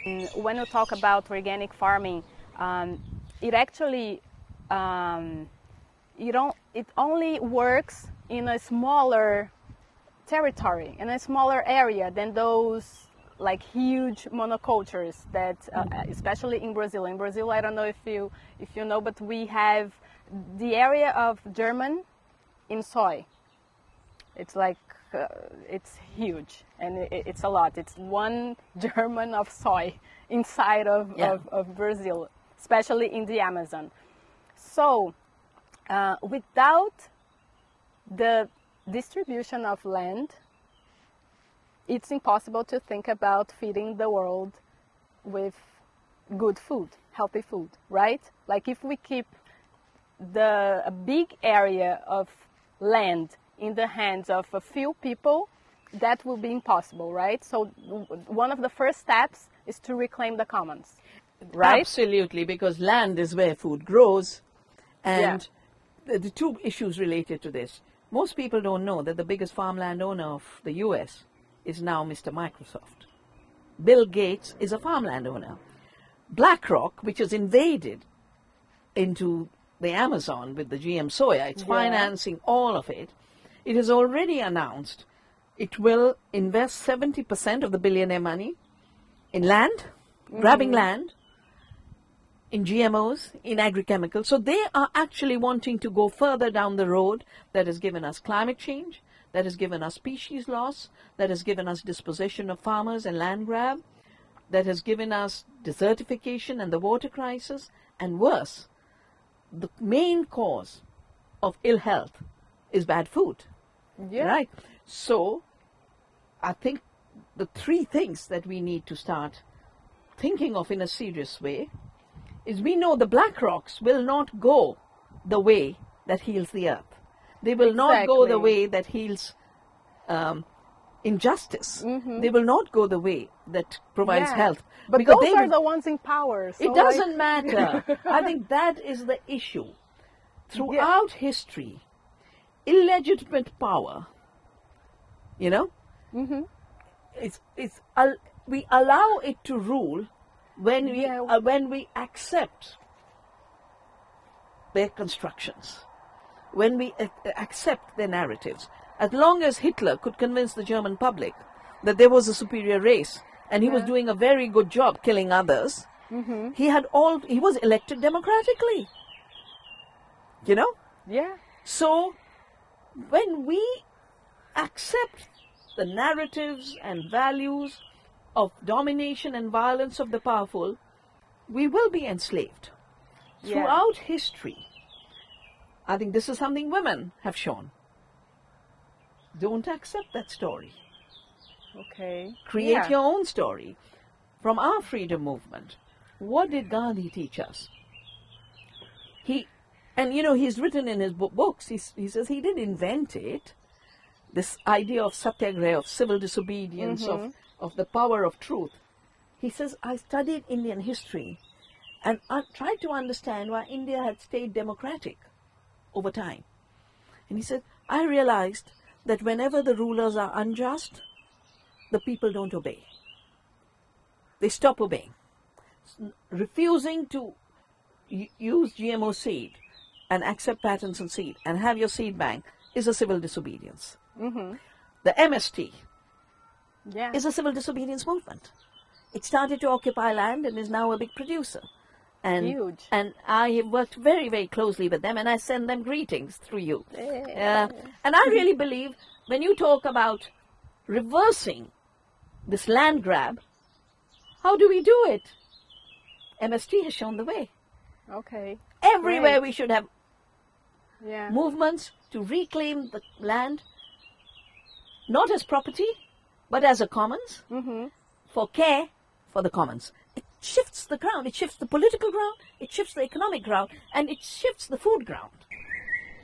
When you talk about organic farming, it actually it only works in a smaller territory, in a smaller area than those like huge monocultures that, especially in Brazil. In Brazil, I don't know if you know, but we have the area of German in soy. It's like it's huge, and it's a lot. It's one German of soy inside of Brazil, especially in the Amazon. So without the distribution of land, it's impossible to think about feeding the world with good food, healthy food, right? Like if we keep a big area of land in the hands of a few people, that will be impossible, right? So one of the first steps is to reclaim the commons, right? Absolutely, because land is where food grows. And the two issues related to this. Most people don't know that the biggest farmland owner of the US is now Mr. Microsoft. Bill Gates is a farmland owner. BlackRock, which has invaded into the Amazon with the GM soya, it's financing all of it. It has already announced it will invest 70% of the billionaire money in land, grabbing land, in GMOs, in agrochemicals. So they are actually wanting to go further down the road that has given us climate change, that has given us species loss, that has given us dispossession of farmers and land grab, that has given us desertification and the water crisis, and worse, the main cause of ill health is bad food. Right? So I think the three things that we need to start thinking of in a serious way is, we know the BlackRocks will not go the way that heals the earth. They will not go the way that heals injustice. They will not go the way that provides health. But because those are the ones in power. So it doesn't matter. I think that is the issue. Throughout history, illegitimate power, you know, we allow it to rule when we accept their constructions, when we accept their narratives. As long as Hitler could convince the German public that there was a superior race and he was doing a very good job killing others, he was elected democratically. You know? Yeah. So when we accept the narratives and values of domination and violence of the powerful, we will be enslaved. Throughout history, I think this is something women have shown. Don't accept that story. Okay. Create your own story. From our freedom movement, what did Gandhi teach us? He's written in his books, he says he didn't invent it. This idea of satyagraha, of civil disobedience, of the power of truth. He says, I studied Indian history and I tried to understand why India had stayed democratic over time. And he said, I realized that whenever the rulers are unjust, the people don't obey. They stop obeying. Refusing to use GMO seed and accept patents on seed and have your seed bank is a civil disobedience. The MST is a civil disobedience movement. It started to occupy land and is now a big producer. And, huge. And I have worked very, very closely with them, and I send them greetings through you. And I really believe when you talk about reversing this land grab, how do we do it? MST has shown the way. Okay. Everywhere we should have movements to reclaim the land, not as property, but as a commons, for care for the commons. It shifts the ground, it shifts the political ground, it shifts the economic ground, and it shifts the food ground.